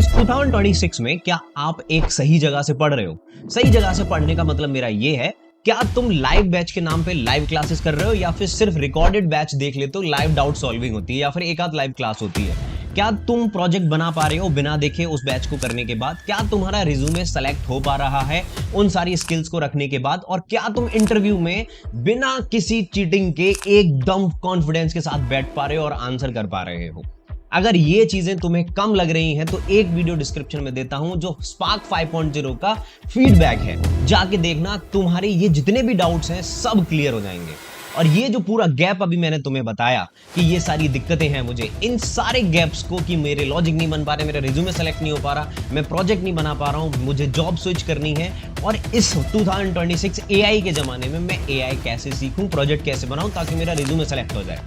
इस 2026 में क्या आप एक सही जगह से पढ़ रहे हो? सही जगह से पढ़ने का मतलब मेरा ये है, क्या तुम लाइव बैच के नाम पे लाइव क्लासेस कर रहे हो या फिर सिर्फ रिकॉर्डेड बैच देख लेते हो, लाइव डाउट सॉल्विंग होती है या फिर एक आध लाइव क्लास होती है? क्या तुम प्रोजेक्ट बना पा रहे हो बिना देखे उस बैच को करने के बाद? क्या तुम्हारा रिज्यूमे सेलेक्ट हो पा रहा है उन सारी स्किल्स को रखने के बाद? और क्या तुम इंटरव्यू में बिना किसी चीटिंग के एकदम कॉन्फिडेंस के साथ बैठ पा रहे हो और आंसर कर पा रहे हो? अगर ये चीजें तुम्हें कम लग रही हैं तो एक वीडियो डिस्क्रिप्शन में देता हूं जो स्पार्क 5.0 का फीडबैक है, जाके देखना, तुम्हारे ये जितने भी डाउट्स हैं सब क्लियर हो जाएंगे। और ये जो पूरा गैप अभी मैंने तुम्हें बताया कि ये सारी दिक्कतें हैं मुझे, इन सारे गैप्स को कि मेरे लॉजिक नहीं बन पा रहे, मेरा रिज्यूमे सेलेक्ट नहीं हो पा रहा, मैं प्रोजेक्ट नहीं बना पा रहा हूं, मुझे जॉब स्विच करनी है, और इस 2026 एआई के जमाने में मैं एआई कैसे सीखूं, प्रोजेक्ट कैसे बनाऊं ताकि मेरा रिज्यूमे सेलेक्ट हो जाए,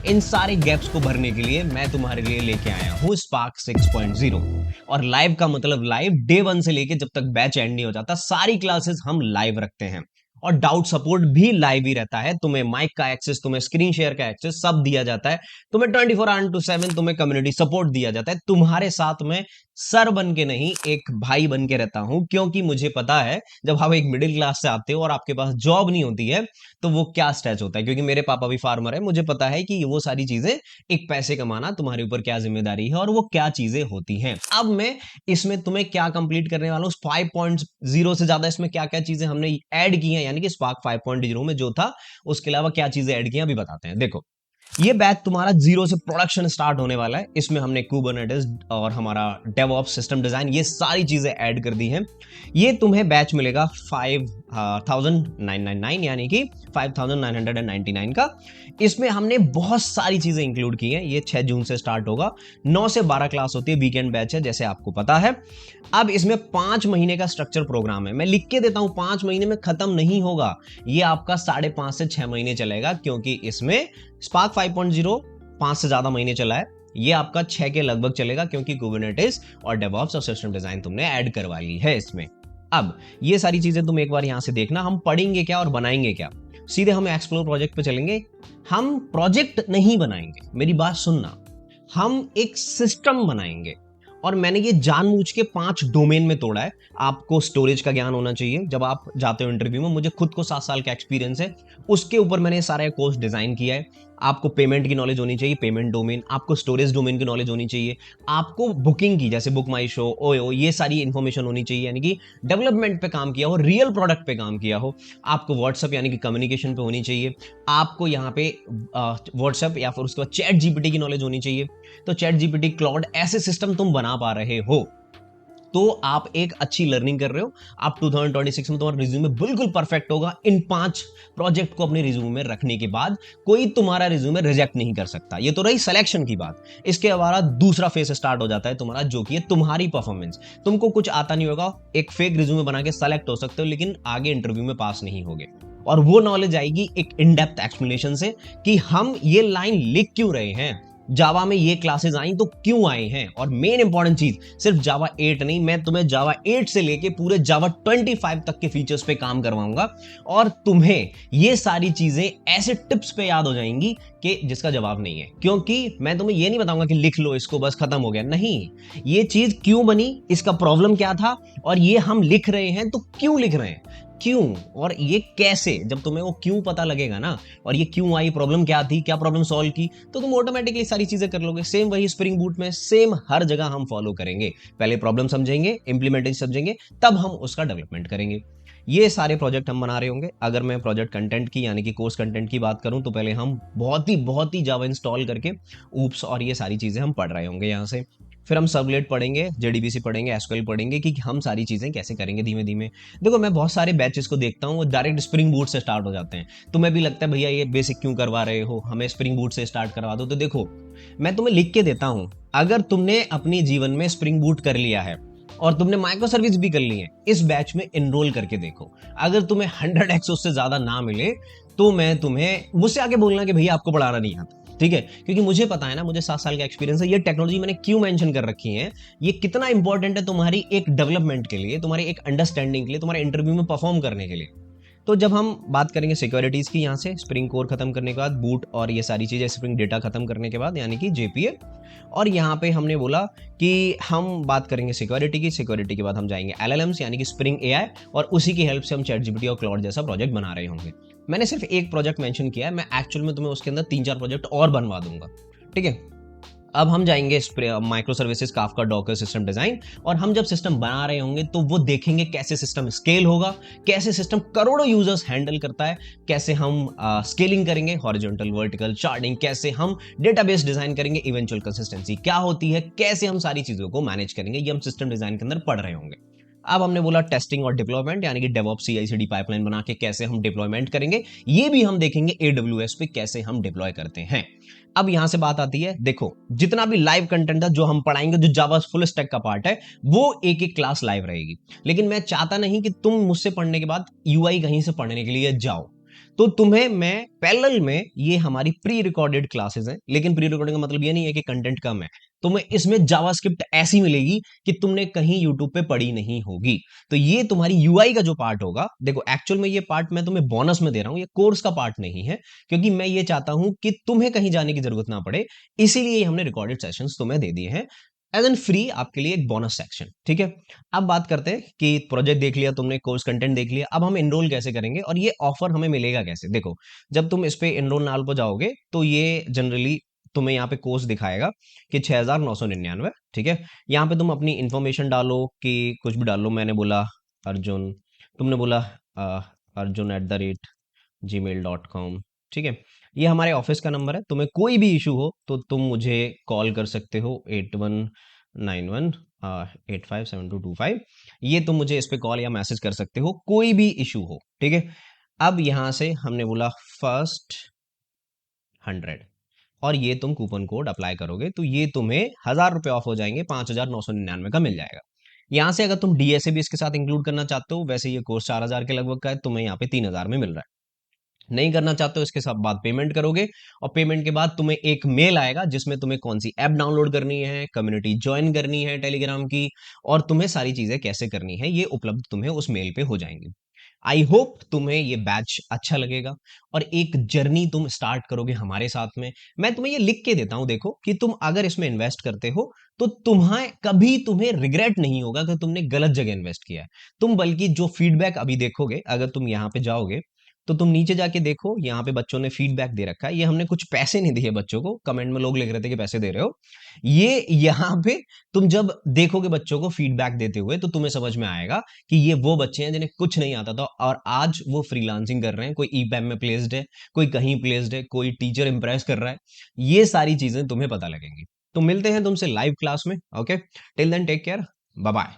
इन सारे गैप्स को भरने के लिए मैं तुम्हारे लिए लेके आया हूं स्पार्क 6.0। और लाइव का मतलब लाइव, डे 1 से लेके जब तक बैच एंड नहीं हो जाता सारी क्लासेस हम लाइव रखते हैं, और डाउट सपोर्ट भी लाइव ही रहता है। तुम्हें माइक का एक्सेस, तुम्हें स्क्रीन शेयर का एक्सेस सब दिया जाता है, तुम्हें 24/7 तुम्हें कम्युनिटी सपोर्ट दिया जाता है। तुम्हारे साथ में सर बन के नहीं, एक भाई बन के रहता हूं, क्योंकि मुझे पता है जब आप एक मिडिल क्लास से आते हो और आपके पास जॉब नहीं होती है तो वो क्या स्ट्रेस होता है। क्योंकि मेरे पापा भी फार्मर है, मुझे पता है कि वो सारी चीजें, एक पैसे कमाना तुम्हारे ऊपर क्या जिम्मेदारी है और वो क्या चीजें होती हैं। अब मैं इसमें तुम्हें क्या कंप्लीट करने वाला हूं, 5.0 से ज्यादा इसमें क्या क्या चीजें हमने ऐड की हैं, यानी कि स्पार्क 5.0 में जो था उसके अलावा क्या चीजें ऐड की हैं अभी बताते हैं। देखो, ये बैच तुम्हारा जीरो से प्रोडक्शन स्टार्ट होने वाला है। इसमें हमने कुबरनेटिस और हमारा डेवऑप्स, सिस्टम डिजाइन, ये सारी चीजें ऐड कर दी हैं। ये तुम्हें बैच मिलेगा 5,999 यानी कि 5,999 का। इसमें हमने बहुत सारी चीजें इंक्लूड की हैं। ये 6 जून से स्टार्ट होगा, 9 से 12 क्लास होती है, वीकेंड बैच है जैसे आपको पता है। अब इसमें 5 महीने का स्ट्रक्चर प्रोग्राम है, मैं लिख के देता हूं 5 महीने में खत्म नहीं होगा, ये आपका 5.5 से 6 महीने चलेगा, क्योंकि इसमें स्पार्क 5.0 5 से ज्यादा महीने चला है, ये आपका 6 के लगभग चलेगा, क्योंकि कुबरनेटिस और डेवऑप्स और सिस्टम डिजाइन तुमने ऐड करवा ली है इसमें। अब ये सारी चीजें तुम एक बार यहां से देखना, हम पढ़ेंगे क्या और बनाएंगे क्या। सीधे हम एक्सप्लोर प्रोजेक्ट पे चलेंगे। हम प्रोजेक्ट नहीं बनाएंगे, मेरी बात सुनना, हम एक सिस्टम बनाएंगे। और मैंने ये जानबूझ के 5 डोमेन में तोड़ा है। आपको स्टोरेज का ज्ञान होना चाहिए, जब आप जाते हो इंटरव्यू में, मुझे खुद को 7 साल का एक्सपीरियंस है, उसके ऊपर मैंने सारा कोर्स डिजाइन किया है। आपको पेमेंट की नॉलेज होनी चाहिए, पेमेंट डोमेन, आपको स्टोरेज डोमेन की नॉलेज होनी चाहिए, आपको बुकिंग की, जैसे बुक माई शो, ओयो, ये सारी इंफॉर्मेशन होनी चाहिए, यानी कि डेवलपमेंट पे काम किया हो, रियल प्रोडक्ट पे काम किया हो। आपको व्हाट्सएप यानी कि कम्युनिकेशन पे होनी चाहिए, आपको यहाँ पे व्हाट्सएप या फिर उसके बाद चैट जीपीटी की नॉलेज होनी चाहिए। तो चैट जीपीटी, क्लाउड, ऐसे सिस्टम तुम बना पा रहे हो तो आप एक अच्छी लर्निंग कर रहे हो। आप 2026 में तुम्हारा रिज्यूमे बिल्कुल परफेक्ट होगा। इन 5 प्रोजेक्ट को अपने रिज्यूमे में रखने के बाद कोई तुम्हारा रिज्यूमे रिजेक्ट नहीं कर सकता। ये तो रही सिलेक्शन की बात। इसके अलावा दूसरा फेज स्टार्ट हो जाता है तुम्हारा, जो कि है तुम्हारी परफॉर्मेंस। तुमको कुछ आता नहीं होगा, एक फेक रिज्यूमे बना के सेलेक्ट हो सकते हो, लेकिन आगे इंटरव्यू में पास नहीं होगे। और वो नॉलेज आएगी एक इन डेप्थ एक्सप्लेनेशन से कि हम ये लाइन लिख क्यों रहे हैं, जावा में ये क्लासेस आई तो क्यों आए हैं। और मेन इंपॉर्टेंट चीज, सिर्फ जावा 8 नहीं, मैं तुम्हें जावा 8 से लेके पूरे जावा 25 तक के फीचर्स पे काम करवाऊंगा, और तुम्हें ये सारी चीजें ऐसे टिप्स पे याद हो जाएंगी कि जिसका जवाब नहीं है। क्योंकि मैं तुम्हें ये नहीं बताऊंगा कि लिख लो इसको बस खत्म हो गया, नहीं, ये चीज क्यों बनी, इसका प्रॉब्लम क्या था, और ये हम लिख रहे हैं तो क्यों लिख रहे हैं, क्यों और ये कैसे। जब तुम्हें वो क्यों पता लगेगा ना, और ये क्यों आई, प्रॉब्लम क्या थी, क्या प्रॉब्लम सॉल्व की, तो तुम ऑटोमेटिकली सारी चीजें कर लोगे। सेम वही स्प्रिंग बूट में, सेम हर जगह हम फॉलो करेंगे। पहले प्रॉब्लम समझेंगे, इंप्लीमेंटेशन समझेंगे, तब हम उसका डेवलपमेंट करेंगे। ये सारे प्रोजेक्ट हम बना रहे होंगे। अगर मैं प्रोजेक्ट कंटेंट की यानी कि कोर्स कंटेंट की बात करूं तो पहले हम बहुत ही जावा इंस्टॉल करके ऊप्स और ये सारी चीजें हम पढ़ रहे होंगे यहाँ से। फिर हम सर्वलेट पढ़ेंगे, जेडीबीसी पढ़ेंगे, एसक्यूएल पढ़ेंगे कि हम सारी चीजें कैसे करेंगे धीमे धीमे। देखो, मैं बहुत सारे बैचेस को देखता हूँ, वो डायरेक्ट स्प्रिंग बूट से स्टार्ट हो जाते हैं। तुम्हें भी लगता है भैया ये बेसिक क्यों करवा रहे हो, हमें स्प्रिंग बूट से स्टार्ट करवा दो। तो देखो, मैं तुम्हें लिख के देता हूँ, अगर तुमने अपनी जीवन में स्प्रिंग बूट कर लिया है और तुमने माइक्रो सर्विस भी कर ली है, इस बैच में एनरोल करके देखो। अगर तुम्हें 100x उससे ज्यादा ना मिले तो मैं तुम्हें, मुझसे आके बोलना कि भैया आपको पढ़ाना नहीं आता, ठीक है, क्योंकि मुझे पता है ना, मुझे 7 साल का एक्सपीरियंस है। ये टेक्नोलॉजी मैंने क्यों मेंशन कर रखी है, ये कितना इंपॉर्टेंट है तुम्हारी एक डेवलपमेंट के लिए, तुम्हारी एक अंडरस्टैंडिंग के लिए, तुम्हारे इंटरव्यू में परफॉर्म करने के लिए। तो जब हम बात करेंगे सिक्योरिटीज की, यहाँ से स्प्रिंग कोर खत्म करने के बाद बूट और ये सारी चीजें स्प्रिंग डेटा खत्म करने के बाद यानी कि जेपीए, और यहाँ पे हमने बोला कि हम बात करेंगे सिक्योरिटी की, सिक्योरिटी के बाद हम जाएंगे एलएलएम्स यानी कि स्प्रिंग एआई, और उसी की हेल्प से हम चैट जीपीटी और क्लाउड जैसा प्रोजेक्ट बना रहे होंगे। मैंने सिर्फ एक प्रोजेक्ट मेंशन किया है, मैं एक्चुअल में तुम्हें उसके अंदर 3-4 प्रोजेक्ट और बनवा दूंगा, ठीक है। अब हम जाएंगे micro services, Kafka, Docker, system design, और हम जब सिस्टम बना रहे होंगे तो वो देखेंगे कैसे सिस्टम स्केल होगा, कैसे सिस्टम करोड़ों यूजर्स हैंडल करता है, कैसे हम स्केलिंग करेंगे, हॉरिजॉन्टल, वर्टिकल, चार्टिंग, कैसे हम डेटाबेस डिजाइन करेंगे, इवेंचुअल कंसिस्टेंसी क्या होती है, कैसे हम सारी चीजों को मैनेज करेंगे, ये हम सिस्टम डिजाइन के अंदर पढ़ रहे होंगे। अब हमने बोला टेस्टिंग और डिप्लॉयमेंट यानी कि डेवऑप्स CI/CD पाइपलाइन बना के कैसे हम डिप्लॉयमेंट करेंगे, ये भी हम देखेंगे AWS पे कैसे हम डिप्लॉय करते हैं। अब यहां से बात आती है, देखो जितना भी लाइव कंटेंट था जो हम पढ़ाएंगे, जो जावा फुल स्टैक का पार्ट है, वो एक एक क्लास लाइव रहेगी। लेकिन मैं चाहता नहीं कि तुम मुझसे पढ़ने के बाद UI कहीं से पढ़ने के लिए जाओ, तो तुम्हें मैं पैरेलल में, ये हमारी प्री रिकॉर्डेड क्लासेस हैं, लेकिन प्री रिकॉर्डिंग का मतलब ये नहीं है कि कंटेंट कम है, तुम्हें इसमें जावास्क्रिप्ट ऐसी मिलेगी कि तुमने कहीं यूट्यूब पे पढ़ी नहीं होगी। तो ये तुम्हारी यूआई का जो पार्ट होगा, देखो एक्चुअल में ये पार्ट मैं तुम्हें बोनस में दे रहा हूं, ये कोर्स का पार्ट नहीं है, क्योंकि मैं ये चाहता हूं कि तुम्हें कहीं जाने की जरूरत ना पड़े, इसीलिए हमने रिकॉर्डेड सेशंस तुम्हें दे दिए हैं एज एन फ्री, आपके लिए एक बोनस सेक्शन, ठीक है। अब बात करते हैं कि प्रोजेक्ट देख लिया तुमने, कोर्स कंटेंट देख लिया, अब हम एनरोल कैसे करेंगे और ये ऑफर हमें मिलेगा कैसे। देखो जब तुम इस पे एनरोल नाउ पर जाओगे तो ये जनरली तुम्हें यहाँ पे कोर्स दिखाएगा कि 6,999, ठीक है। यहाँ पे तुम अपनी इंफॉर्मेशन डालो कि कुछ भी डालो, मैंने बोला अर्जुन, तुमने बोला arjun@gmail.com, ठीक है। ये हमारे ऑफिस का नंबर है, तुम्हें कोई भी इशू हो तो तुम मुझे कॉल कर सकते हो, 8191 857225, ये तुम मुझे इस पे कॉल या मैसेज कर सकते हो, कोई भी इशू हो, ठीक है। अब यहां से हमने बोला फर्स्ट 100, और ये तुम कूपन कोड अप्लाई करोगे तो ये तुम्हें 1,000 रुपए ऑफ हो जाएंगे, 5,999 का मिल जाएगा। यहां से अगर तुम डीएसए भी इसके साथ इंक्लूड करना चाहते हो, वैसे ये कोर्स 4,000 के लगभग का है, तुम्हें यहाँ पे 3,000 में मिल रहा है। नहीं करना चाहते हो, इसके साथ बाद पेमेंट करोगे, और पेमेंट के बाद तुम्हें एक मेल आएगा जिसमें तुम्हें कौन सी ऐप डाउनलोड करनी है, कम्युनिटी ज्वाइन करनी है टेलीग्राम की, और तुम्हें सारी चीजें कैसे करनी है ये उपलब्ध तुम्हें उस मेल पे हो जाएंगी। आई होप तुम्हें ये बैच अच्छा लगेगा और एक जर्नी तुम स्टार्ट करोगे हमारे साथ में। मैं तुम्हें ये लिख के देता हूं, देखो कि तुम अगर इसमें इन्वेस्ट करते हो तो तुम्हें रिग्रेट नहीं होगा कि तुमने गलत जगह इन्वेस्ट किया है। तुम बल्कि जो फीडबैक अभी देखोगे, अगर तुम यहाँ पे जाओगे तो तुम नीचे जाके देखो, यहाँ पे बच्चों ने फीडबैक दे रखा है, ये हमने कुछ पैसे नहीं दिए बच्चों को, कमेंट में लोग लिख रहे थे कि पैसे दे रहे हो, ये यहाँ पे तुम जब देखोगे बच्चों को फीडबैक देते हुए तो तुम्हें समझ में आएगा कि ये वो बच्चे हैं जिन्हें कुछ नहीं आता था और आज वो फ्रीलांसिंग कर रहे हैं, कोई ईपैम में प्लेस्ड है, कोई कहीं प्लेस्ड है, कोई टीचर इंप्रेस कर रहा है, ये सारी चीजें तुम्हें पता लगेंगी। तो मिलते हैं तुमसे लाइव क्लास में, okay, till then take care, bye bye.